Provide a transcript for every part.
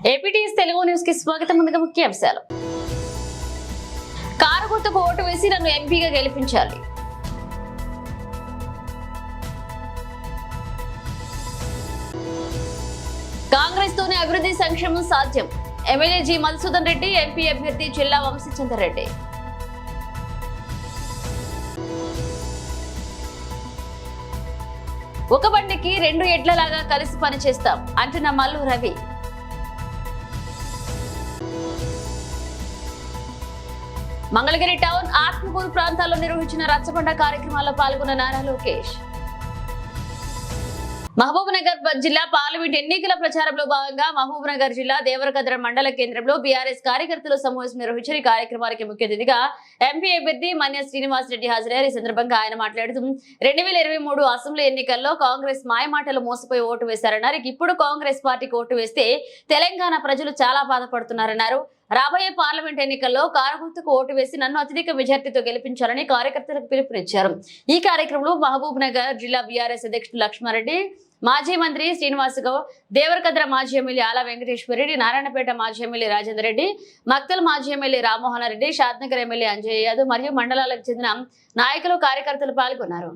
APTS Telugu news కి స్వాగతం. ముందుగా ముఖ్య అంశాలు. కారు గుర్తుకు ఓటు వేసి నన్ను ఎంపీగా గెలిపించాలి. కాంగ్రెస్ తోనే అభివృద్ధి సంక్షేమం సాధ్యం. MLA G Madhusudan Reddy, MP అభ్యర్థి జిల్లా వంశీచంద్ర రెడ్డి. ఒక బండికి రెండు ఎడ్లలాగా కలిసి పనిచేస్తాం అంటున్న మల్లు రవి. మంగళగిరి టౌన్, ఆత్మకూరు ప్రాంతాల్లో నిర్వహించిన రచ్చబండ కార్యక్రమాల్లో పాల్గొన్న నారా లోకేష్. మహబూబ్నగర్ జిల్లా పార్లమెంట్ ఎన్నికల ప్రచారంలో భాగంగా మహబూబ్నగర్ జిల్లా దేవరకద్ర మండల కేంద్రంలో బీఆర్ఎస్ కార్యకర్తల సమావేశం నిర్వహించిన కార్యక్రమానికి ముఖ్య అతిథిగా ఎంపీ అభ్యర్థి మన్య శ్రీనివాస్ రెడ్డి హాజరయ్యారు. ఈ సందర్భంగా ఆయన మాట్లాడుతూ 2023 అసెంబ్లీ ఎన్నికల్లో కాంగ్రెస్ మాయమాటలు మోసపోయి ఓటు వేశారన్నారు. ఇప్పుడు కాంగ్రెస్ పార్టీకి ఓటు వేస్తే తెలంగాణ ప్రజలు చాలా బాధపడుతున్నారన్నారు. రాబోయే పార్లమెంట్ ఎన్నికల్లో కారు గుర్తుకు ఓటు వేసి నన్ను అత్యధిక మెజార్టీతో గెలిపించాలని కార్యకర్తలకు పిలుపునిచ్చారు. ఈ కార్యక్రమంలో మహబూబ్ నగర్ జిల్లా బీఆర్ఎస్ అధ్యక్షుడు లక్ష్మారెడ్డి, మాజీ మంత్రి శ్రీనివాస్ గౌడ్, దేవరకద్ర మాజీ ఎమ్మెల్యే ఆల వెంకటేశ్వరరెడ్డి, నారాయణపేట మాజీ ఎమ్మెల్యే రాజేందర్ రెడ్డి, మక్తల్ మాజీ ఎమ్మెల్యే రామ్మోహన్ రెడ్డి, షాద్నగర్ ఎమ్మెల్యే అంజయ్ యాదవ్ మరియు మండలాలకు చెందిన నాయకులు కార్యకర్తలు పాల్గొన్నారు.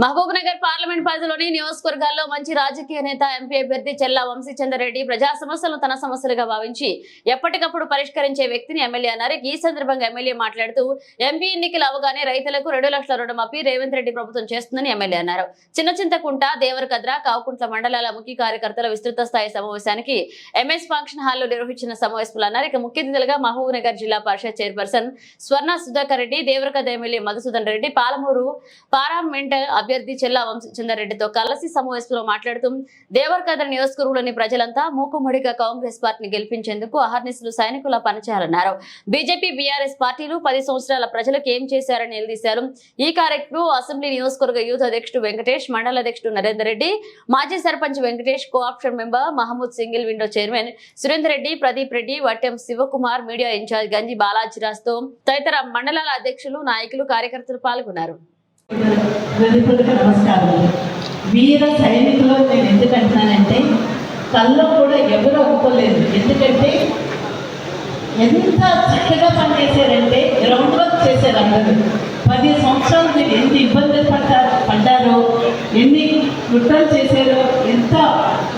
మహబూబ్నగర్ పార్లమెంట్ పరిధిలోని నియోజకవర్గాల్లో మంచి రాజకీయ నేత ఎంపీ అభ్యర్థి చెల్లా వంశీచంద్ర రెడ్డి ప్రజా సమస్యలను తన సమస్యలుగా భావించి ఎప్పటికప్పుడు పరిష్కరించే వ్యక్తిని ఎమ్మెల్యే అన్నారు. ఈ సందర్భంగా ఎమ్మెల్యే మాట్లాడుతూ ఎంపీ ఎన్నికలు అవగానే రైతులకు 2 లక్షల రుణమాఫీ రేవంత్ రెడ్డి ప్రభుత్వం చేస్తుందని ఎమ్మెల్యే అన్నారు. చిన్నచింతకుంట, దేవరకద్ర, కావుకుంట్ల మండలాల ముఖ్య కార్యకర్తల విస్తృత స్థాయి సమావేశానికి ఎంఎస్ ఫంక్షన్ హాల్లో నిర్వహించిన సమావేశంలో అన్నారు. ఇక ముఖ్య అతిథులుగా మహబూబ్నగర్ జిల్లా పరిషత్ చైర్పర్సన్ స్వర్ణ సుధాకర్ రెడ్డి, దేవరకద్ర ఎమ్మెల్యే మధుసూదన్ రెడ్డి, పాలమూరు పార్లమెంట్ అభ్యర్థి చెల్లా వంశీచంద్ర రెడ్డితో కలిసి సమావేశంలో మాట్లాడుతూ దేవరకద్ర నియోజకవర్గంలోని ప్రజలంతా మూకుమ్మడిగా కాంగ్రెస్ పార్టీని గెలిపించేందుకు అహర్నిశలు సైనికులా పనిచేయాలన్నారు. బీజేపీ, బీఆర్ఎస్ పార్టీలు 10 సంవత్సరాల ప్రజలకు ఏం చేశారని నిలదీశారు. ఈ కార్యక్రమంలో అసెంబ్లీ నియోజకవర్గ యూత్ అధ్యక్షుడు వెంకటేష్, మండల అధ్యక్షుడు నరేందర్ రెడ్డి, మాజీ sarpanch Venkatesh, cooption member Mahmood, single window chairman Surender Reddy, Pradeep Reddy, Vattem Shivakumar, media incharge Ganji బాలాజీరాజ్తో తదితర మండలాల అధ్యక్షులు, నాయకులు, కార్యకర్తలు పాల్గొన్నారు. నమస్కారం. వీర సైనికులు నేను ఎందుకు అంటున్నానంటే కల్లో కూడా ఎవరు ఒప్పుకోలేదు. ఎందుకంటే ఎంత చక్కగా పనిచేశారంటే గ్రౌండ్ వర్క్ చేశారు అందరూ. 10 సంవత్సరాలు మీరు ఎన్ని ఇబ్బందులు పడ్డారో, ఎన్ని కుట్రలు చేశారో, ఎంత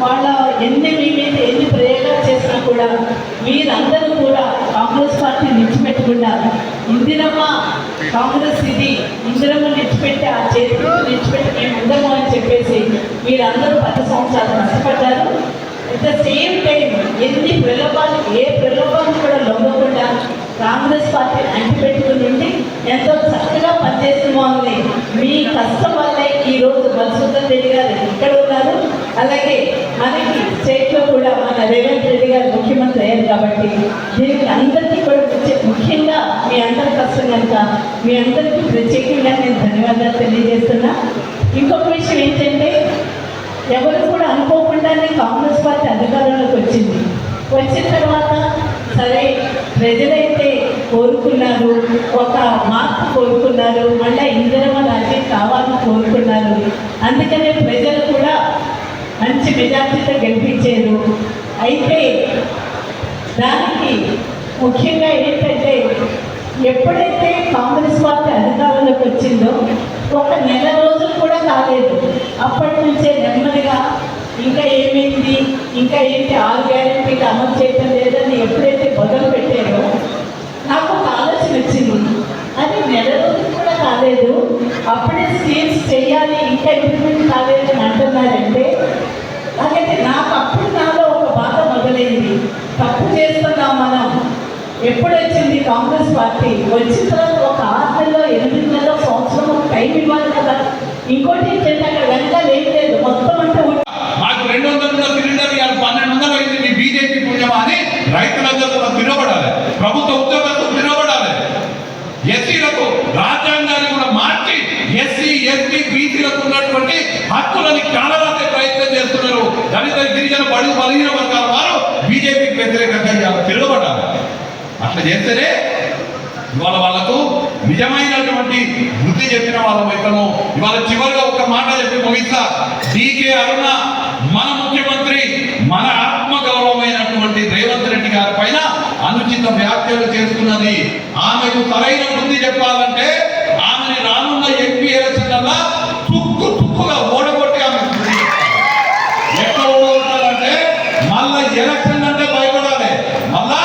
వాళ్ళ ఎన్ని మీ మీద ఎన్ని ప్రయోగాలు చేసినా కూడా మీరందరూ కూడా కాంగ్రెస్ పార్టీ నిలిచిపెట్టకుండా ఇందిరమ్మ కాంగ్రెస్ ఇది ఇందిరమ్మ నిలిచిపెట్టి ఆ చేతికి నిలిచిపెట్టి మేము ఉందము అని చెప్పేసి మీరందరూ 10 సంవత్సరాలు కష్టపడ్డారు. అట్ ద సేమ్ టైం ఎన్ని ప్రలోభాలు, ఏ ప్రలోభాలు కూడా లొంగకుండా కాంగ్రెస్ పార్టీ అంటిపెట్టుకుని ఎంతో చక్కగా పనిచేస్తున్నామని మీ కష్టం వల్లే ఈరోజు మధుసూదన్ రెడ్డి గారు ఇక్కడ ఉన్నారు. అలాగే మనకి స్టేట్లో కూడా మన రేవంత్ రెడ్డి గారు ముఖ్యమంత్రి అయ్యారు. కాబట్టి దీనికి అందరికీ కూడా ముఖ్యంగా మీ అందరి కష్టం కనుక మీ అందరికీ ప్రత్యేకంగా నేను ధన్యవాదాలు తెలియజేస్తున్నా. ఇంకొక విషయం ఏంటంటే ఎవరు కూడా అనుకోకుండానే కాంగ్రెస్ పార్టీ అధికారంలోకి వచ్చింది. వచ్చిన తర్వాత సరే ప్రజలైతే కోరుకున్నారు, ఒక మార్పు కోరుకున్నారు, మళ్ళీ ఇందిరమ్మ రాజ్యం కావాలని కోరుకున్నారు. అందుకనే ప్రజలు కూడా మంచి మెజార్టీతో గెలిపించారు. అయితే దానికి ముఖ్యంగా ఏంటంటే ఎప్పుడైతే కాంగ్రెస్ పార్టీ అధికారంలోకి వచ్చిందో ఒక నెల రోజులు కూడా కాలేదు, అప్పటి నుంచే నెమ్మదిగా ఇంకా ఏమైంది, ఇంకా ఏంటి 6 గ్యారెంటీలు అమలు చేయటం లేదని ఎప్పుడైతే మొదలు పెట్టారో నాకు ఒక ఆలోచన వచ్చింది. అది నెల రోజులు కూడా కాలేదు, అప్పుడే స్కీమ్స్ చేయాలి, ఇంకా ఇంప్లిమెంట్ కాలేదని అంటున్నారంటే అలాగే నాకు అప్పుడు నాలో ఒక బాధ మొదలైంది. తప్పు చేస్తున్నాం మనం. ఎప్పుడు వచ్చింది కాంగ్రెస్ పార్టీ? వచ్చిన తర్వాత ఒక 6 నెలలో 8 నెలలో సంవత్సరం ఒక టైం ఇవ్వాలి కదా. ఇంకోటి ఏంటంటే అక్కడ వెనకాల ఏం లేదు, మొత్తం అంటే మాకు 200 సిలిండర్ 1200 అయింది, మీ బీజేపీ పుణ్యమా అని రైతులందరూ కూడా తిరగబడాలి, ప్రభుత్వ ఉద్యోగస్తులు తిరగబడాలి. ఎస్సీలకు రాజ్యాంగాన్ని కూడా మార్చి ఎస్సీ ఎస్టీ బీసీలకు ఉన్నటువంటి హక్కులని కాలరాసే ప్రయత్నం చేస్తున్నారు. దళిత గిరిజన బడుగు బలహీన వర్గాల వారు బీజేపీకి వ్యతిరేకంగా తిరగబడాలి. అట్లా చేస్తేనే ఇవాళ వాళ్ళకు నిజమైనటువంటి బుద్ధి చెప్పిన వాళ్ళ వైపును. ఇవాళ చివరిగా ఒక మాట చెప్పి ముగిస్తా. డీకే అరుణ మన ముఖ్యమంత్రి, మన ఆత్మగౌరవమైనటువంటి రేవంత్ రెడ్డి గారి పైన అనుచిత వ్యాఖ్యలు చేస్తున్నది. ఆమెకు సరైన బుద్ధి చెప్పాలంటే ఆమెని రానున్న ఎంపీ ఎలక్షన్లలో తుక్కుగా ఓడగొట్టి ఆమె ఎట్లా ఓడగొట్టాలంటే మళ్ళా ఎలక్షన్ అంటే భయపడాలి, మళ్ళా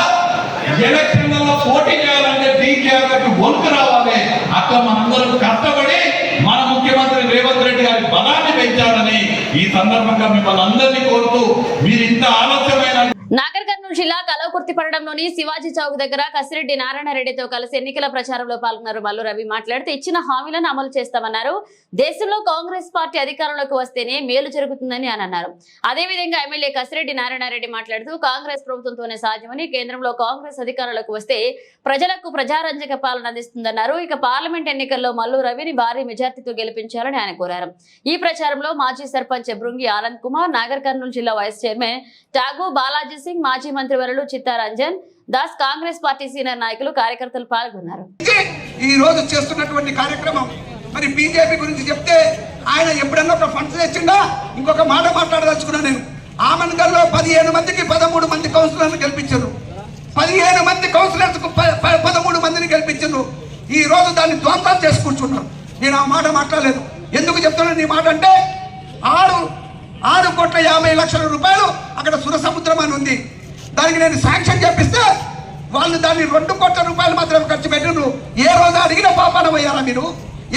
ఎలక్షన్లలో పోటీ చేయాలంటే డీకేఆర్కి వణుకు రావాలి. అట్లా మనందరం కష్టపడి మన ముఖ్యమంత్రి రేవంత్ రెడ్డి గారి బలాన్ని పెంచాలని ఈ సందర్భంగా మిమ్మల్ని అందరినీ కోరుతూ మీరు ఇంత ఆలస్యమైన నాగర్ కర్నూలు జిల్లా కలవకుర్తిపడడంలోని శివాజీ చౌక్ దగ్గర కసిరెడ్డి నారాయణరెడ్డితో కలిసి ఎన్నికల ప్రచారంలో పాల్గొన్నారు. మల్లు రవి మాట్లాడుతూ ఇచ్చిన హామీలను అమలు చేస్తామన్నారు. దేశంలో కాంగ్రెస్ పార్టీ అధికారంలోకి వస్తేనే మేలు జరుగుతుందని అని అన్నారు. అదేవిధంగా ఎమ్మెల్యే కసిరెడ్డి నారాయణరెడ్డి మాట్లాడుతూ కాంగ్రెస్ ప్రభుత్వంతోనే సాధ్యమని, కేంద్రంలో కాంగ్రెస్ అధికారంలోకి వస్తే ప్రజలకు ప్రజారంజక పాలన అందిస్తుందన్నారు. ఇక పార్లమెంట్ ఎన్నికల్లో మల్లు రవిని భారీ మెజార్టీతో గెలిపించాలని ఆయన కోరారు. ఈ ప్రచారంలో మాజీ సర్పంచ్ బృంగి ఆనంద్ కుమార్, నాగర్ కర్నూలు జిల్లా వైస్ చైర్మన్ టాగు బాలాజీ సింగ్, మాజీ మంత్రివర్యులు చిత్తారంజన్ దాస్, కాంగ్రెస్ పార్టీ సీనియర్ నాయకులు, కార్యకర్తలు పాల్గొన్నారు. ఈ రోజు చేస్తున్నటువంటి కార్యక్రమం మరి బీజేపీ గురించి చెప్తే ఆయన ఎప్పుడన్నా ఒక ఫండ్స్ తెచ్చిందా? ఇంకొక మాట మాట్లాడదలుచుకున్నా నేను. ఆమన్గల్లో 15 మందికి 13 మంది కౌన్సిలర్లు గెలిపించారు. 15 మంది కౌన్సిలర్స్ 13 మందిని గెలిపించారు. ఈ రోజు దాన్ని ధ్వంసం చేసుకుంటున్నారు. నేను ఆ మాట మాట్లాడలేదు. ఎందుకు చెప్తున్నాను ఈ మాట అంటే 6,50,00,000 రూపాయలు అక్కడ సురసముద్రం అని ఉంది. దానికి నేను శాంక్షన్ చేపిస్తే వాళ్ళు దాన్ని 2 కోట్ల రూపాయలు మాత్రం ఖర్చు పెట్టిండ్రు. ఏ రోజు అడిగిన పాపాన పోయారా మీరు?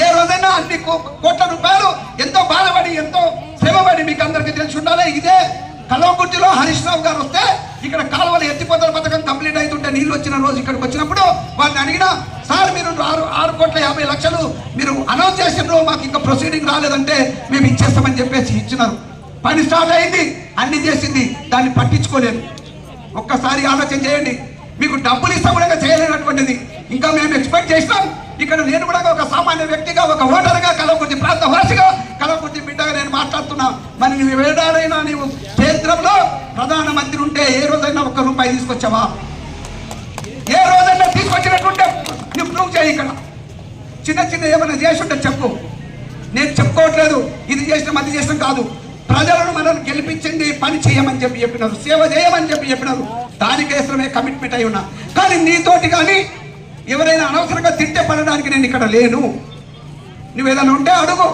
ఏ రోజైనా అన్ని కోట్ల రూపాయలు ఎంతో బాధపడి ఎంతో శ్రమపడి మీకు అందరికీ తెలిసి ఉండాలి. ఇదే కలవకుర్తిలో హరీష్ రావు గారు వస్తే ఇక్కడ కాలువలు ఎత్తిపోతల పథకం కంప్లీట్ అవుతుంటే నీళ్ళు వచ్చిన రోజు ఇక్కడికి వచ్చినప్పుడు వారిని అడిగినా, సార్ మీరు 6,50,00,000 మీరు అనౌన్స్ చేసినారు, మాకు ఇంకా ప్రొసీడింగ్ రాలేదంటే మేము ఇచ్చేస్తామని చెప్పేసి ఇచ్చినారు. పని స్టార్ట్ అయింది, అన్ని చేసింది, దాన్ని పట్టించుకోలేదు. ఒక్కసారి ఆలోచన చేయండి. మీకు డబ్బులు ఇస్తా కూడా చేయలేనటువంటిది ఇంకా మేము ఎక్స్పెక్ట్ చేసినాం. ఇక్కడ నేను కూడా ఒక సామాన్య వ్యక్తిగా, ఒక ఓటర్గా, కలవకుర్తి ప్రాంత వాసిగా, కలవకుర్తి బిడ్డగా నేను మాట్లాడుతున్నా. మరి నువ్వు ఏడాడైనా నీవు కేంద్రంలో ప్రధానమంత్రి ఉంటే ఏ రోజైనా 1 రూపాయి తీసుకొచ్చావా? ఏ రోజైనా తీసుకొచ్చినట్టుంటే నువ్వు ప్రూవ్ చేయి. ఇక్కడ చిన్న ఏమైనా చేసి ఉంటే చెప్పు. నేను చెప్పుకోవట్లేదు ఇది చేసినాం అది చేసినాం కాదు. ప్రజలను మనల్ని గెలిపించింది పని చేయమని చెప్పినారు, సేవ చేయమని చెప్పినారు. దానికోసమే కమిట్మెంట్ అయి ఉన్నా. కానీ నీతోటి కానీ ఎవరైనా అనవసరంగా తిట్టే పడడానికి నేను ఇక్కడ లేను. నువ్వు ఏదైనా ఉంటే అడుగు,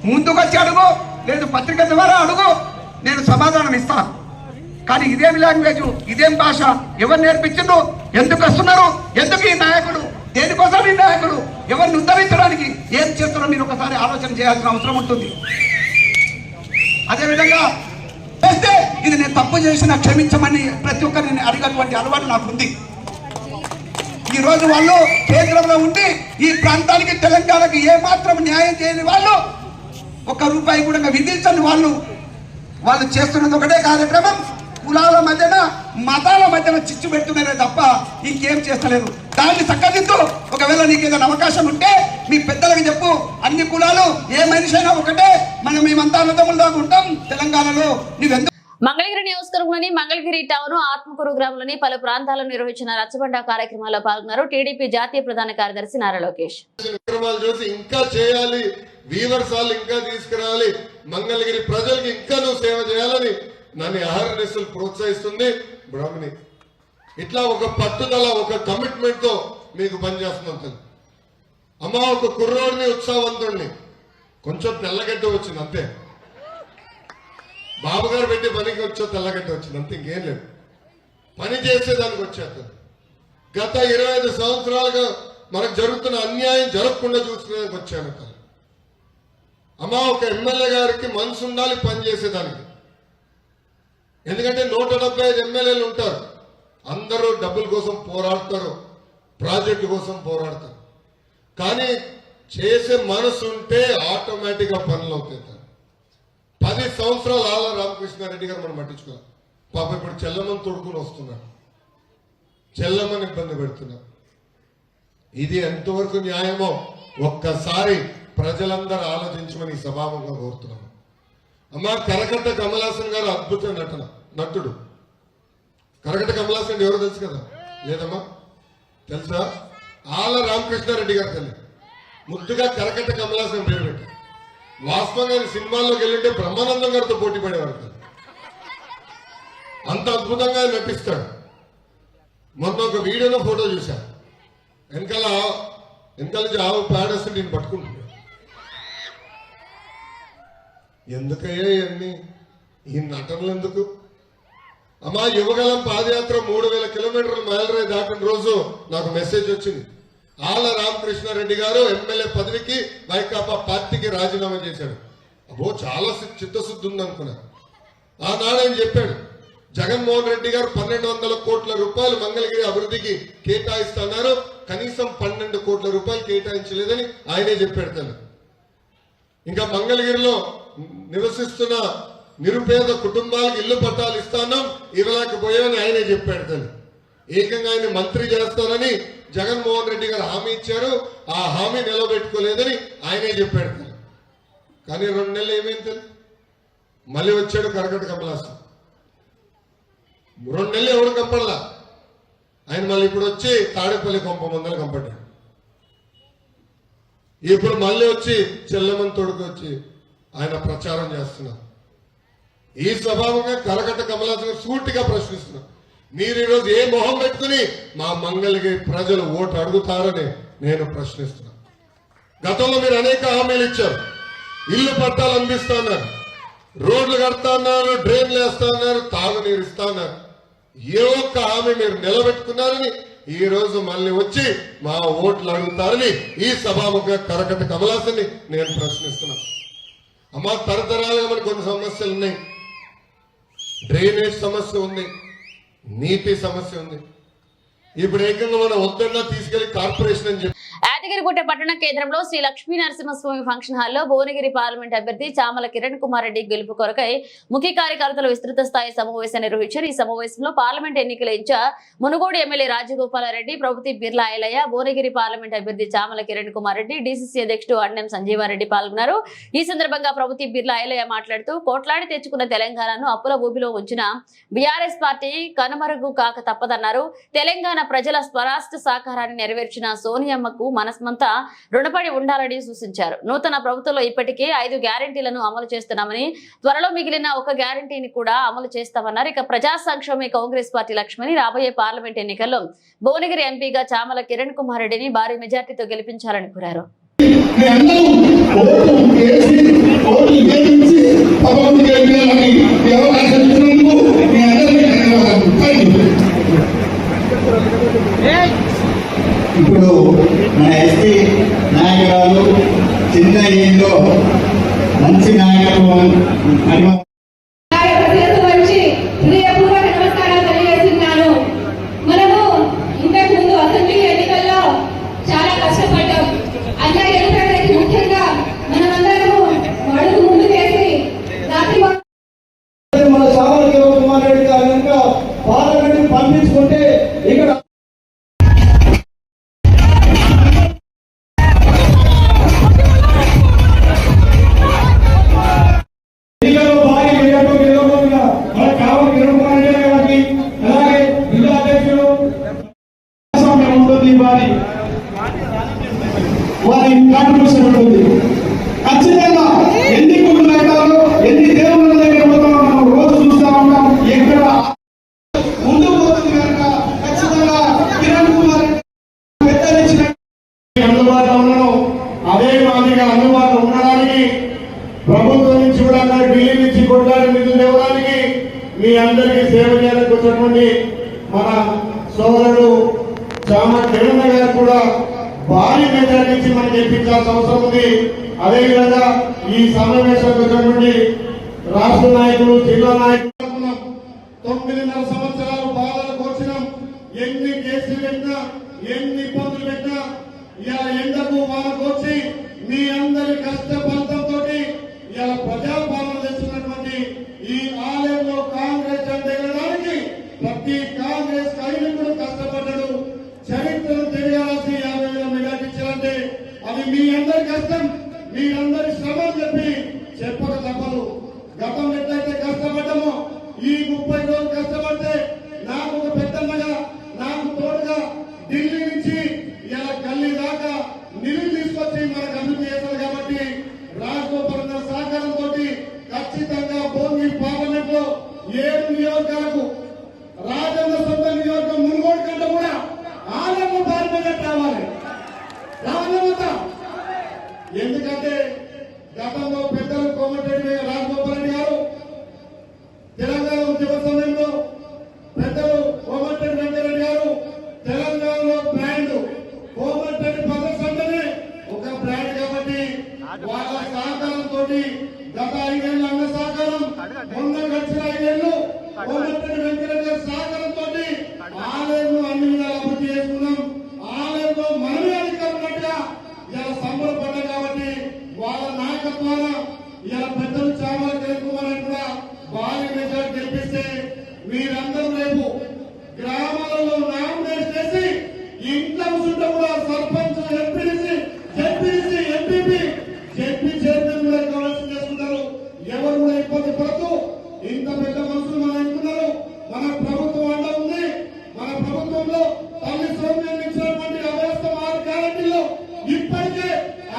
ముందుకు వచ్చి అడుగు, లేదు పత్రిక ద్వారా అడుగు, నేను సమాధానం ఇస్తా. కానీ ఇదేం లాంగ్వేజ్, ఇదేం భాష, ఎవరు నేర్పించిండ్రు? ఎందుకు వస్తున్నారు? ఎందుకు ఈ నాయకులు? దేనికోసం ఈ నాయకులు? ఎవరిని ఉద్ధరించడానికి ఏం చేస్తున్నారో మీరు ఒకసారి ఆలోచన చేయాల్సిన అవసరం ఉంటుంది. అదేవిధంగా చేస్తే ఇది నేను తప్పు చేసిన క్షమించమని ప్రతి ఒక్కరిని అడిగేటువంటి అలవాటు నాకు ఉంది. ఈ రోజు వాళ్ళు కేంద్రంలో ఉండి ఈ ప్రాంతానికి తెలంగాణకి ఏమాత్రం న్యాయం చేయని వాళ్ళు, 1 రూపాయి కూడా విధించని వాళ్ళు చేస్తున్నది ఒకటే కార్యక్రమం. కులాల మధ్యన మతాల మధ్యన చిచ్చు పెడుతున్నారే తప్ప ఇంకేం చేస్తలేదు. దాన్ని చక్కదిద్దు. ఒకవేళ నీకు ఏదైనా అవకాశం ఉంటే మీ పెద్దలకు చెప్పు. అన్ని కులాలు ఏ మనిషి అయినా ఒకటే, మేమంతా అన్నదమ్ముల దాకా ఉంటాం తెలంగాణలో. నువ్వెందుకు మంగళగిరి నియోజకవర్గంలోని మంగళగిరి టౌన్ ఆత్మకూరు గ్రామంలోని పలు ప్రాంతాల్లో నిర్వహించిన రచ్చబండ కార్యక్రమాల్లో పాల్గొన్నారు టీడీపీ జాతీయ ప్రధాన కార్యదర్శి నారా లోకేష్. చూసి ఇంకా చేయాలి, వీవర్సాలు ఇంకా తీసుకురావాలి, మంగళగిరి ప్రజలకి ఇంకా నువ్వు సేవ చేయాలని నన్ను అహర్నిశలు ప్రోత్సహిస్తుంది బ్రాహ్మణి. ఇట్లా ఒక పట్టుదల, ఒక కమిట్మెంట్ తో మీకు పనిచేస్తుంది. అమ్మ ఒక కుర్రోడిని, ఉత్సాహవంతుడిని, కొంచెం తెల్లగడ్డ వచ్చింది అంతే. బాబు గారు పెట్టి పనికి వచ్చో తెల్లగడ్డ వచ్చింది అంతే, ఇంకేం లేదు. పని చేసేదానికి వచ్చేది. గత 25 సంవత్సరాలుగా మనకు జరుగుతున్న అన్యాయం జరగకుండా చూసుకునేందుకు వచ్చాను. అమ్మ ఒక ఎమ్మెల్యే గారికి మనసు ఉండాలి పని చేసేదానికి. ఎందుకంటే 175 ఎమ్మెల్యేలు ఉంటారు, అందరూ డబ్బుల కోసం పోరాడతారు, ప్రాజెక్టు కోసం పోరాడతారు. కానీ చేసే మనసు ఉంటే ఆటోమేటిక్ గా పనులు అవుతాయి. 10 సంవత్సరాలు ఆళ్ళ రామకృష్ణారెడ్డి గారు మనం పట్టించుకోవాలి. పాప ఇప్పుడు చెల్లమ్మని తోడుకుని వస్తున్నాడు, చెల్లమ్మని ఇబ్బంది పెడుతున్నారు. ఇది ఎంతవరకు న్యాయమో ఒక్కసారి ప్రజలందరూ ఆలోచించమని సభాముఖంగా కోరుతున్నాను. అమ్మ కరకట్ట కమలాసన్ గారు అద్భుత నటుడు. కరకట్ట కమలాసన్ ఎవరో తెలుసు కదా? లేదమ్మా, తెలుసా? ఆళ్ళ రామకృష్ణారెడ్డి గారు తల్లి ముద్దుగా కరకట్ట కమలాసన్ పేరు పెట్టారు. వాస్తవంగా సినిమాల్లోకి వెళ్ళింటే బ్రహ్మానందం గారితో పోటీ పడేవారు. అంత అద్భుతంగా నటిస్తాడు. మొన్న ఒక వీడియోలో ఫోటో చూశాను, వెనకాల నుంచి ఆవు పేడేస్తే నేను పట్టుకుంటున్నాను. ఎందుకయ్యా ఇవన్నీ, ఈ నటనలు ఎందుకు? అమ్మా యువగలం పాదయాత్ర 3000 కిలోమీటర్లు మైలురాయి దాటిన రోజు నాకు మెసేజ్ వచ్చింది. ఆళ్ళ రామకృష్ణారెడ్డి గారు ఎమ్మెల్యే పదవికి వైకాపా పార్టీకి రాజీనామా చేశాడు. అబ్బో చాలా చిత్తశుద్ధి ఉందనుకున్నా. ఆనాడు ఆయన చెప్పాడు, జగన్మోహన్ రెడ్డి గారు 1200 కోట్ల రూపాయలు మంగళగిరి అభివృద్ధికి కేటాయిస్తున్నారు, కనీసం 12 కోట్ల రూపాయలు కేటాయించలేదని ఆయనే చెప్పాడు తల్లి. ఇంకా మంగళగిరిలో నివసిస్తున్న నిరుపేద కుటుంబాలకు ఇల్లు పట్టాలు ఇస్తాను, ఇవ్వలేకపోయామని ఆయనే చెప్పాడు తల్లి. ఏకంగా ఆయన మంత్రి చేస్తానని జగన్మోహన్ రెడ్డి గారు హామీ ఇచ్చారు, ఆ హామీ నిలబెట్టుకోలేదని ఆయనే చెప్పాడు తల్లి. కానీ 2 నెలలు ఏమైంది తల్లి? మళ్ళీ వచ్చాడు కరకట్ట కమలాసన్. 2 నెలలు ఎవరు కంపడలా, ఆయన మళ్ళీ ఇప్పుడు వచ్చి తాడేపల్లి కొంప ముందలు కంపడ్డాడు. ఇప్పుడు మళ్ళీ వచ్చి చెల్లమని తోడుకు వచ్చి ఆయన ప్రచారం చేస్తున్నారు. ఈ స్వభావంగా కరకట్ట కమలాసన్ సూటిగా ప్రశ్నిస్తున్నారు, మీరు ఈరోజు ఏ మొహం పెట్టుకుని మా మంగళగిరి ప్రజలు ఓటు అడుగుతారని నేను ప్రశ్నిస్తున్నా. గతంలో మీరు అనేక హామీలు ఇచ్చారు, ఇల్లు పట్టాలు అందిస్తా ఉన్నారు, రోడ్లు కడతా ఉన్నారు, డ్రైన్లు వేస్తా ఉన్నారు, తాగునీరు ఇస్తా ఉన్నారు. ఏ ఒక్క హామీ మీరు నిలబెట్టుకున్నారని ఈ రోజు మళ్ళీ వచ్చి మా ఓట్లు అడుగుతారని ఈ సభాముఖంగా కరకట్ట కమలాసన్ని నేను ప్రశ్నిస్తున్నా. అమ్మా తరతరాలుగా మనకు కొన్ని సమస్యలు ఉన్నాయి. డ్రైనేజ్ సమస్య ఉంది, నీటి సమస్య ఉంది. ఇప్పుడు ఏకంగా మనం వద్దన్నా తీసుకెళ్లి కార్పొరేషన్ అని చెప్పి యాదగిరిగుట్ట పట్టణ కేంద్రంలో శ్రీ లక్ష్మీ నరసింహస్వామి ఫంక్షన్ హాల్లో భువనగిరి పార్లమెంట్ అభ్యర్థి చామల కిరణ్ కుమార్ రెడ్డి గెలుపు కొరకై ముఖ్య కార్యకర్తలు విస్తృత స్థాయి సమావేశం నిర్వహించారు. ఈ సమావేశంలో పార్లమెంట్ ఎన్నికల ఇన్ఛార్జ్ మునుగోడు ఎమ్మెల్యే రాజగోపాలరెడ్డి, ప్రభుత్వ బిర్లా ఐలయ్య, భువనగిరి పార్లమెంట్ అభ్యర్థి చామల కిరణ్ కుమార్ రెడ్డి, డీసీసీ అధ్యక్షుడు అన్నం సంజీవారెడ్డి పాల్గొన్నారు. ఈ సందర్భంగా ప్రభుత్వ బిర్లా ఐలయ్య మాట్లాడుతూ కోట్లాడి తెచ్చుకున్న తెలంగాణను అప్పుల ఊబిలో ఉంచిన బీఆర్ఎస్ పార్టీ కనుమరుగు కాక తప్పదన్నారు. తెలంగాణ ప్రజల స్వరాష్ట్ర సహకారాన్ని నెరవేర్చిన సోనియమ్మకు మనస్మంతా రుణపడి ఉండాలని సూచించారు. నూతన ప్రభుత్వంలో ఇప్పటికే 5 గ్యారెంటీలను అమలు చేస్తున్నామని, త్వరలో మిగిలిన 1 గ్యారెంటీని కూడా అమలు చేస్తామన్నారు. ఇక ప్రజా సంక్షేమ కాంగ్రెస్ పార్టీ లక్ష్మణి రాబోయే పార్లమెంట్ ఎన్నికల్లో భువనగిరి ఎంపీగా చామల కిరణ్ కుమార్ రెడ్డిని భారీ మెజార్టీతో గెలిపించాలని కోరారు. ఇప్పుడు మన ఎస్టీ నాయకురాలు చిన్న ఏజ్లో మంచి నాయకత్వం తెలియజేస్తున్నాను. మనము ఇంతకు ముందు అసెంబ్లీ ఎన్నికల్లో చాలా కష్టపడ్డాం. అట్లా ఎందుకంటే ముఖ్యంగా మనమందరము అడుగు ముందు చేసి మన చామల కిరణ్ కుమార్ రెడ్డి గారు కనుక పార్లమెంట్ పంపించుకుంటే ఇక్కడ భాగంగా భాగస్వామ్యం ఉంటుంది, వారి కాంట్రిబ్యూషన్ ఉంటుంది. ఖచ్చితంగా ఎన్ని గుళ్ళు కట్టాలో, ఎన్ని దేవుళ్ళ దగ్గర పోతామో మనం రోజు చూస్తూ ఉంటాం. ఎక్కడ ముందుకు పోతుంది కనుక ఖచ్చితంగా కిరణ్ కుమార్ పెద్దనిచ్చిన అందుబాటులో ఉండడం, అదే మాదిరిగా అందుబాటులో ఉండడానికి ప్రభుత్వం నుంచి కూడా ఢిల్లీ నుంచి కొట్లాడి నిధులు ఇవ్వడానికి మీ అందరికీ సేవ చేయడానికి వచ్చినటువంటి మన సోదరుడు చామ కిరణ్ గారు కూడా భారీ మెజార్టీ నుంచి మనం గెలిపించాల్సిన అవసరం ఉంది. అదేవిధంగా ఈ సమావేశానికి వచ్చినటువంటి రాష్ట్ర నాయకులు, జిల్లా నాయకులు 9.5 సంవత్సరాలు బాధలు కోర్చినాం. ఎన్ని కేసులు పెట్టినా, ఎన్ని ఇబ్బందులు పెట్టినా, ఇలా ఎండకు వానకు వచ్చి మీ అందరి కష్ట ఫలితంతో ఇలా ప్రజాపాలన చేస్తున్నటువంటి ఈ ఆలయంలో కాంగ్రెస్ జెండా ఎగరడానికి ప్రతి కాంగ్రెస్ సైనికుడు కష్టపడ్డాడు. చరిత్రను తెలియాల్సి 50,000 మెజార్టీ ఇచ్చారంటే అది మీ అందరి కష్టం, మీరందరి శ్రమ అని చెప్పి చెప్పక తప్పదు. గతం ఎట్లయితే కష్టపడ్డామో ఈ 30 రోజులు కష్టపడితే నాకు ఒక పెద్దన్నగా, నాకు తోడుగా ఢిల్లీ నుంచి ఇలా గల్లీ దాకా నిధులు తీసుకొచ్చి మనకు అభివృద్ధి చేస్తారు. కాబట్టి రాజగోపాల్ సహకారంతో ఖచ్చితంగా భోగి పార్లమెంట్ లో 7 నియోజకాలకు రాజన్న సొంత నియోజకం మునుగోడు కంటే కూడా ఆలయంలో పార్లమెంట్ రావాలి. ఎందుకంటే గతంలో పెద్దలు కోమటిరెడ్డి రాజగోపాల్ రెడ్డి గారు తెలంగాణ ఉద్యమ సమయంలో పెద్దలు కోమటిరెడ్డి వెంకటరెడ్డి గారు తెలంగాణలో బ్రాండ్ కోమటిరెడ్డి బ్రదర్స్ అంటేనే ఒక బ్రాండ్. కాబట్టి వాళ్ళ సహకారంతో గత 5 ఏళ్ళ అన్న సహకారం, మొన్న గడిచిన 5 ఏళ్ళు కోమటిరెడ్డి వెంకటరెడ్డి గారి సహకారంతో ఆలయంలో అన్ని విధాలు అభివృద్ధి చేసుకున్నాం. ఆలయంలో మనమే అధికారులుగా ఇలా సంబరపడ్డాం. కాబట్టి వాళ్ళ నాయకత్వాన ఇలా పెద్దలు చామల కిరణ్ కుమార్ కూడా భారీ మెజార్టీ గెలిపిస్తే మీరందరూ రేపు గ్రామాలలో నామినేషన్ చేసి ఇంట్లో కూర్చుంటే కూడా sarpanch, MPDC, ZPC, MPP, ZP chairman కూడా కన్వర్షన్ చేసుకుంటారు. ఎవరు కూడా ఇబ్బంది పడుతూ ఇంత పెద్ద మనుషులు మనం అనుకున్నారు. మన ప్రభుత్వం అండ ఉంది. మన ప్రభుత్వంలో తల్లి సౌమ్యం ఇచ్చినటువంటి అవ్యవస్థ 6 గ్యారెంటీలు ఇప్పటికే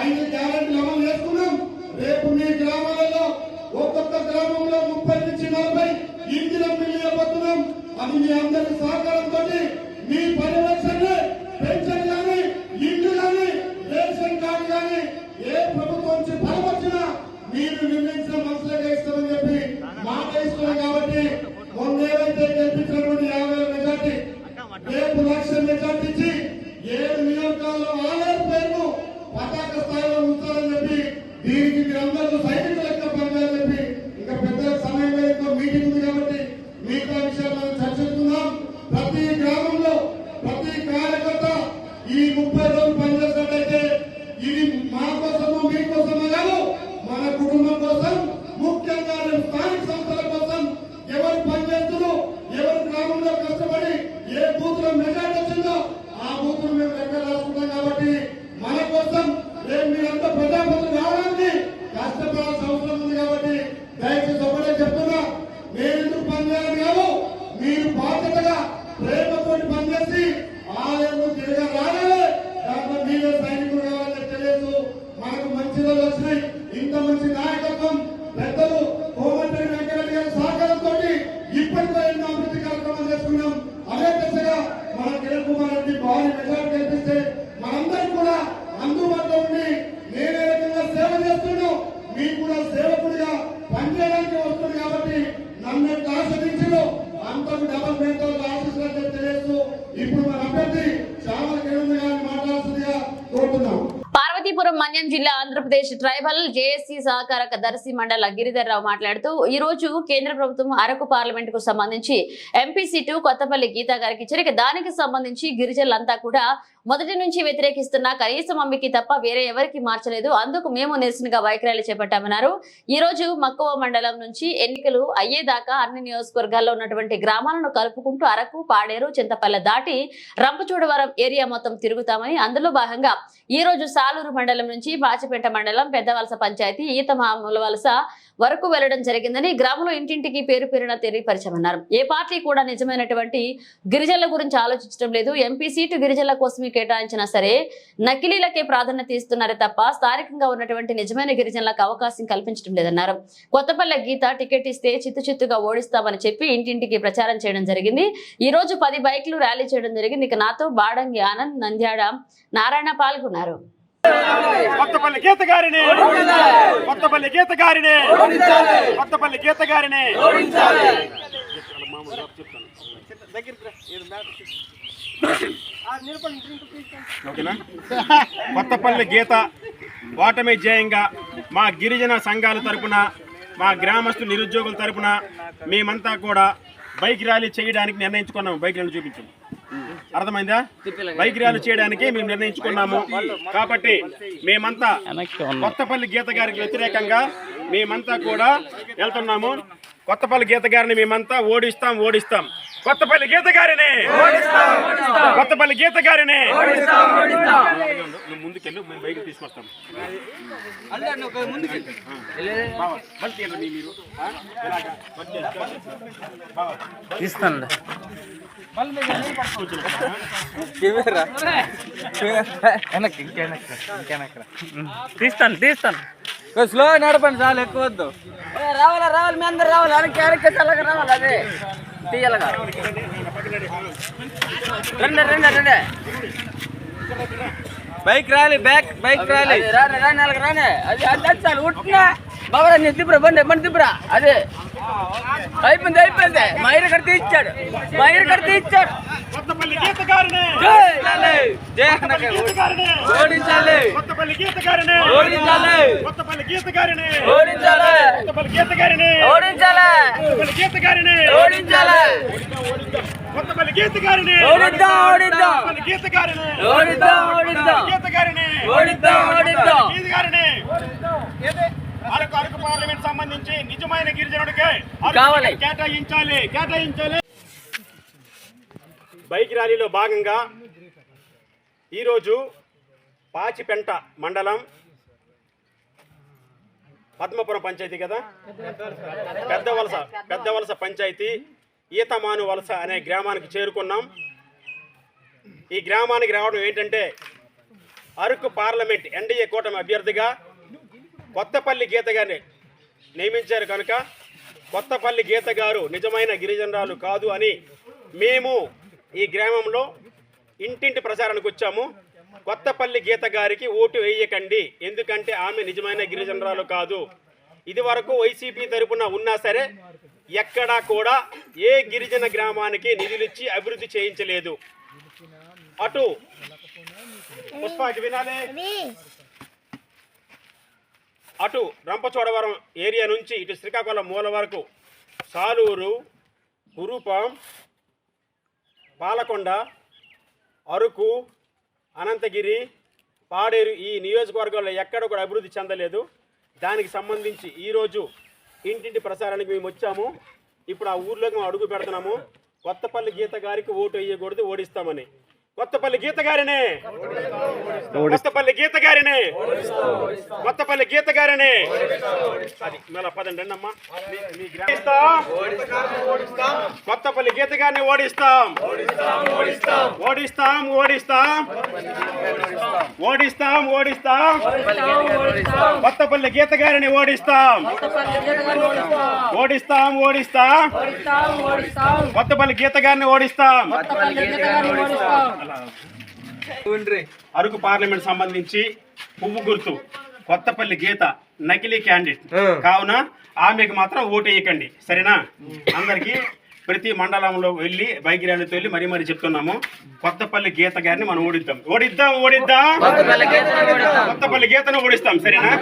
5 గ్యారెంటీలు అమలు చేసుకున్నాం. రేపు మీ గ్రామాలలో ఒక్కొక్క గ్రామంలో 30 నుంచి 40 ఇందిరా మిల్లు ఇవ్వబోతున్నాం. అది మీ అందరి సహకారంతో మీ పర్యవేక్షణే పెన్షన్ కానీ, ఇల్లు కానీ, రేషన్ కార్డు కానీ ఏ ప్రభుత్వం నుంచి ఫలం వచ్చినా మీరు నిర్ణయించిన మనసులుగా ఇస్తామని చెప్పి మాట ఇస్తున్నాం. కాబట్టి మొన్న ఏవైతే గెలిపించినటువంటి 50,000 మెజార్టీ రేపు 1,00,000 మెజార్టీ ఇచ్చి 7 నియోజకాల్లో ఆలయం పేరును పతాక స్థాయిలో ఉంచాలని చెప్పి దీనికి మీరందరూ సైనికుల లెక్క పనిచేయాలని చెప్పి ఇంకా పెద్ద సమయం లేదు, మీటింగ్ ఉంది. కాబట్టి మిగతా విషయాలు మనం చర్చిస్తున్నాం. ప్రతి గ్రామంలో ప్రతి కార్యకర్త ఈ 30 రోజులు పనిచేసినట్లయితే ఇది మా కోసమో మీకోసమో కాదు, మన కుటుంబం కోసం, ముఖ్యంగా స్థానిక సంస్థల కోసం ఎవరు పనిచేస్తున్నారు, ఎవరు గ్రామంలో కష్టపడి ఏ బూత్ లో మెజార్టీ వచ్చిందో ఆ బూత్ మేము లెక్క రాసుకుంటాం. కాబట్టి మన కోసం రేపు మీరంతా ప్రజాపతులు రావడానికి కష్టపడాల్సిన అవసరం ఉంది. కాబట్టి దయచేసి ఒకటే చెప్తున్నా, నేను ఎందుకు పనిచేయాలని కాదు, మీరు బాధ్యతగా ప్రేమతో పనిచేసి ఆలయంలో తిరిగి రావాలి. దాంట్లో మీరే సైనికులు కావాలని తెలియదు. మనకు మంచి రోజులు వచ్చినాయి. ఇంత మంచి నాయకత్వం పెద్దలు కోమటిరెడ్డి వెంకటరెడ్డి గారి సహకారంతో ఇప్పటికో ఎన్నో అభివృద్ధి కార్యక్రమాలు చేసుకున్నాం. అదే దిశగా మన కిరణ్ కుమార్ రెడ్డి భారీ మెజార్టీ కల్పిస్తే మనందరికీ కూడా అందుబాటులో ఉండి నేనే రకంగా సేవ చేస్తున్నాను, మీకు కూడా సేవకుడిగా పనిచేయడానికి వస్తుంది. కాబట్టి నన్ను ఆశ్రయించు అంతకు డబల్ మేతో ఆశిస్తున్నట్టు తెలియదు. ఇప్పుడు మన అభ్యర్థి చామల కిరణ్ గారిని మాట్లాడుతుందిగా కోరుతున్నాం. పార్వతీపురం మన్యం జిల్లా ఆంధ్రప్రదేశ్ ట్రైబల్ జేఏసీ సహకార దర్శి మండల గిరిధర్ రావు మాట్లాడుతూ ఈ రోజు కేంద్ర ప్రభుత్వం అరకు పార్లమెంట్ కు సంబంధించి ఎంపీ సీటు కొత్తపల్లి గీతా గారికి ఇచ్చారు. దానికి సంబంధించి గిరిజనులంతా కూడా మొదటి నుంచి వ్యతిరేకిస్తున్న కనీసం అమ్మికి తప్ప వేరే ఎవరికి మార్చలేదు. అందుకు మేము నిరసనగా బైక్ ర్యాలీ చేపట్టామన్నారు. ఈ రోజు మక్కువ మండలం నుంచి ఎన్నికలు అయ్యేదాకా అన్ని నియోజకవర్గాల్లో ఉన్నటువంటి గ్రామాలను కలుపుకుంటూ అరకు, పాడేరు, చింతపల్లె దాటి రంపచోడవరం ఏరియా మొత్తం తిరుగుతామని, అందులో భాగంగా ఈ రోజు సాలూరు మండలం నుంచి బాచిపేట మండలం పెద్దవలస పంచాయతీ ఈతమాముల వలస వరకు వెళ్లడం జరిగిందని గ్రామంలో ఇంటింటికి పేరు పేరున తెలియపరిచామన్నారు. ఏ పార్టీ కూడా నిజమైనటువంటి గిరిజనుల గురించి ఆలోచించడం లేదు. ఎంపీ సీటు గిరిజనుల కోసమే కేటాయించినా సరే నకిలీలకే ప్రాధాన్యత ఇస్తున్నారే తప్ప స్థానికంగా ఉన్నటువంటి నిజమైన గిరిజనులకు అవకాశం కల్పించడం లేదన్నారు. కొత్తపల్లె గీత టికెట్ ఇస్తే చిత్తుగా ఓడిస్తామని చెప్పి ఇంటింటికి ప్రచారం చేయడం జరిగింది. ఈ రోజు 10 బైక్లు ర్యాలీ చేయడం జరిగింది. ఇక నాతో బాడంగి ఆనంద్, నంద్యాడ నారాయణ పాల్గొన్నారు. కొత్తపల్లి గీత గారిని కొత్తపల్లి గీత గారిని కొత్తపల్లి గీత గారిని ఓకేనా? కొత్తపల్లి గీత ఓటమి జయంగా మా గిరిజన సంఘాల తరపున, మా గ్రామస్తు నిరుద్యోగుల తరపున మేమంతా కూడా బైక్ ర్యాలీ చేయడానికి నిర్ణయించుకున్నాము. బైక్ ర్యాలీ చూపించాము, అర్థమైందా? బైక్ ర్యాలీ చేయడానికి మేము నిర్ణయించుకున్నాము. కాబట్టి మేమంతా కొత్తపల్లి గీత గారికి వ్యతిరేకంగా మేమంతా కూడా వెళ్తున్నాము. కొత్తపల్లి గీత గారిని మేమంతా ఓడిస్తాం. కొత్తపల్లి గీత గారిని కొత్తపల్లి గీత గారిని ముందుకెళ్ళు, మేము బైక్ తీసుకొస్తాం. తీస్తాను స్లో నడపండి, చాలా ఎక్కువ వద్దు. రావాలి మీ అందరు రావాలి, వెనక్కి చల్లగా రావాలి. అదే తీయాలగా రండి బైక్ రాలి బైక్ రాలి రానే అది అది చాలు ఉట్టినా బాబా నేను తిప్పురా బండి తిప్పురా. అదే అయిపోయింది. మైరు కడితే ఇచ్చాడు. కొత్తపల్లి గీత గారిని ఓడించాలి. కొత్తపల్లి గీత గారిని ఓడించాలి. కొత్తపల్లి గీత గారిని ఓడించాలి. కొత్తపల్లి గీత గారిని ఓడించాలి. కొత్తపల్లి గీత గారిని ఓడించాలి. కొత్తపల్లి గీత గారిని ఓడిద్దాం. కొత్తపల్లి గీత గారిని గీత గారిని గీత గారిని అరకు పార్లమెంట్ సంబంధించి నిజమైన గిరిజనుడికే కావాలి, కేటాయించాలి. బైక్ ర్యాలీలో భాగంగా ఈరోజు పాచిపెంట మండలం పద్మపురం పంచాయతీ కదా, పెద్దవలస పంచాయతీ ఈతమాను వలస అనే గ్రామానికి చేరుకున్నాం. ఈ గ్రామానికి రావడం ఏంటంటే అరకు పార్లమెంట్ ఎన్డీఏ కూటమి అభ్యర్థిగా కొత్తపల్లి గీత గారిని నియమించారు కనుక కొత్తపల్లి గీత గారు నిజమైన గిరిజనురాలు కాదు అని మేము ఈ గ్రామంలో ఇంటింటి ప్రచారానికి వచ్చాము. కొత్తపల్లి గీత గారికి ఓటు వేయకండి, ఎందుకంటే ఆమె నిజమైన గిరిజనురాలు కాదు. ఇది వరకు వైసీపీ తరపున ఉన్నా సరే ఎక్కడా కూడా ఏ గిరిజన గ్రామానికి నిధులిచ్చి అభివృద్ధి చేయించలేదు. అటు పుష్పాకి వినాలే, అటు రంపచోడవరం ఏరియా నుంచి ఇటు శ్రీకాకుళం మూల వరకు సాలూరు, కురుపాం, పాలకొండ, అరకు, అనంతగిరి, పాడేరు ఈ నియోజకవర్గాల్లో ఎక్కడ కూడా అభివృద్ధి చెందలేదు. దానికి సంబంధించి ఈరోజు ఇంటింటి ప్రచారానికి మేము వచ్చాము. ఇప్పుడు ఆ ఊర్లోకి మేము అడుగు పెడుతున్నాము. కొత్తపల్లి గీత గారికి ఓటు వేయకూడదు, ఓడిస్తామని. కొత్తపల్లి గీత గారిని కొత్తపల్లి గీత గారిని కొత్తపల్లి గీత గారిని అది మళ్ళా పదండి అమ్మా. కొత్తపల్లి గీత గారిని ఓడిస్తాం. కొత్తపల్లి గీత గారిని ఓడిస్తాం. కొత్తపల్లి గీత గారిని ఓడిస్తాం. అరకు పార్లమెంట్ సంబంధించి పువ్వు గుర్తు కొత్తపల్లి గీత నకిలీ క్యాండిడేట్ కావున ఆమెకు మాత్రం ఓటు వేయకండి, సరేనా? అందరికి ప్రతి మండలంలో వెళ్ళి బైక్ ర్యాలీతో వెళ్ళి మరీ చెప్తున్నాము, కొత్తపల్లి గీత గారిని మనం ఓడిద్దాం. కొత్తపల్లి గీతను ఓడిస్తాం, సరేనా?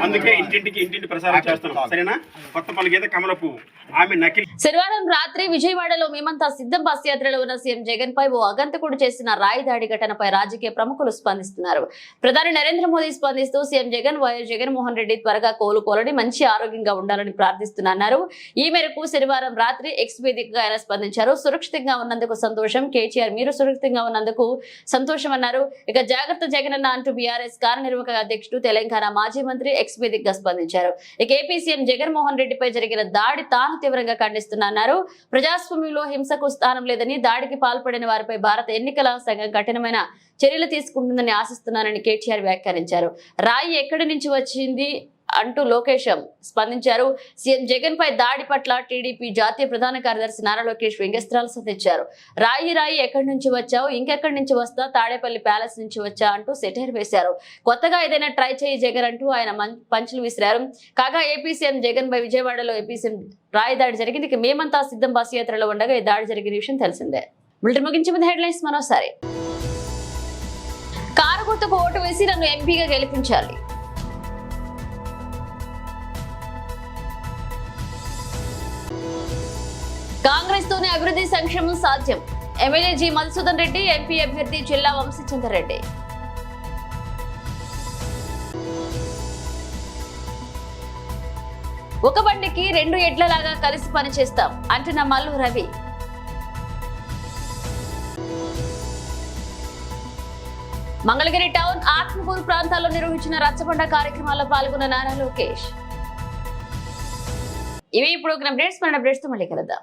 అందుకే ఇంటింటి ప్రసారం చేస్తున్నాం, సరేనా? కొత్తపల్లి గీత కమల పువ్వు, ఆమె నకిలీ. శనివారం రాత్రి విజయవాడలో మేమంతా సిద్ధం బస్ యాత్రలో ఉన్న సీఎం జగన్ పై ఓ అగంతకుడు చేసిన రాయి దాడి ఘటనపై రాజకీయ ప్రముఖులు స్పందిస్తున్నారు. ప్రధాని నరేంద్ర మోదీ స్పందిస్తూ సీఎం జగన్ వైఎస్ జగన్మోహన్ రెడ్డి త్వరగా కోలుకోవాలని, మంచి ఆరోగ్యంగా ఉండాలని ప్రార్థిస్తున్నారు. ఈ మేరకు శనివారం రాత్రి ఎక్స్ వేదికగా ఆయన స్పందించారు. సురక్షితంగా ఉన్నందుకు సంతోషం, కేటీఆర్ మీరు సురక్షితంగా ఉన్నందుకు సంతోషం అన్నారు. ఇక జాగ్రత్త జగనన్న అంటూ బీఆర్ఎస్ కార్యనిర్వాహక అధ్యక్షుడు తెలంగాణ మాజీ మంత్రి ఎక్స్ వేదికగా స్పందించారు. ఇక ఏపీ సీఎం జగన్మోహన్ రెడ్డిపై జరిగిన దాడి తాను తీవ్రంగా ఖండిస్తున్నారు. ప్రజాస్వామ్యంలో హింసకు స్థానం లేదని, దాడికి పాల్పడిన వారిపై భారత ఎన్నికల సంఘం కఠినమైన చర్యలు తీసుకుంటుందని ఆశిస్తున్నానని కేటీఆర్ వ్యాఖ్యానించారు. రాయి ఎక్కడి నుంచి వచ్చింది అంటూ లోకేష్ స్పందించారు. సీఎం జగన్ పై దాడి పట్ల టీడీపీ జాతీయ ప్రధాన కార్యదర్శి నారా లోకేష్ వ్యంగ్యాస్త్రాలు సంధించారు. రాయి ఎక్కడి నుంచి వచ్చావు, ఇంకెక్కడి నుంచి వస్తా, తాడేపల్లి ప్యాలెస్ నుంచి వచ్చా అంటూ సెటైర్ వేశారు. కొత్తగా ఏదైనా ట్రై చేయి జగన్ అంటూ ఆయన పంచులు విసిరారు. కాగా ఏపీ సీఎం జగన్ పై విజయవాడలో ఏపీ సీఎం రాయి దాడి జరిగింది. ఇక మేమంతా సిద్ధం బస్ యాత్రలో ఉండగా ఈ దాడి జరిగిన విషయం తెలిసిందే. బులెటిన్ ముగించే ముందు హెడ్లైన్స్ మరోసారి. కారు గుర్తుకు ఓటు వేసి నన్ను ఎంపీగా గెలిపించాలి. కాంగ్రెస్ తోనే అభివృద్ధి సంక్షేమం సాధ్యం. MLA G Madhusudan Reddy, MP అభ్యర్థి చెల్లా వంశీచంద్ర రెడ్డి. ఒక బండికి 2 ఎడ్లలాగా కలిసి పనిచేస్తాం అంటున్న మల్లు రవి. మంగళగిరి టౌన్, ఆత్మకూరు ప్రాంతాల్లో నిర్వహించిన రచ్చబండ కార్యక్రమాల్లో పాల్గొన్న నారా లోకేష్. ఇవి ఇప్పుడు అప్డేట్స్. మన అప్డేట్స్ తో మళ్ళీ కలుద్దాం.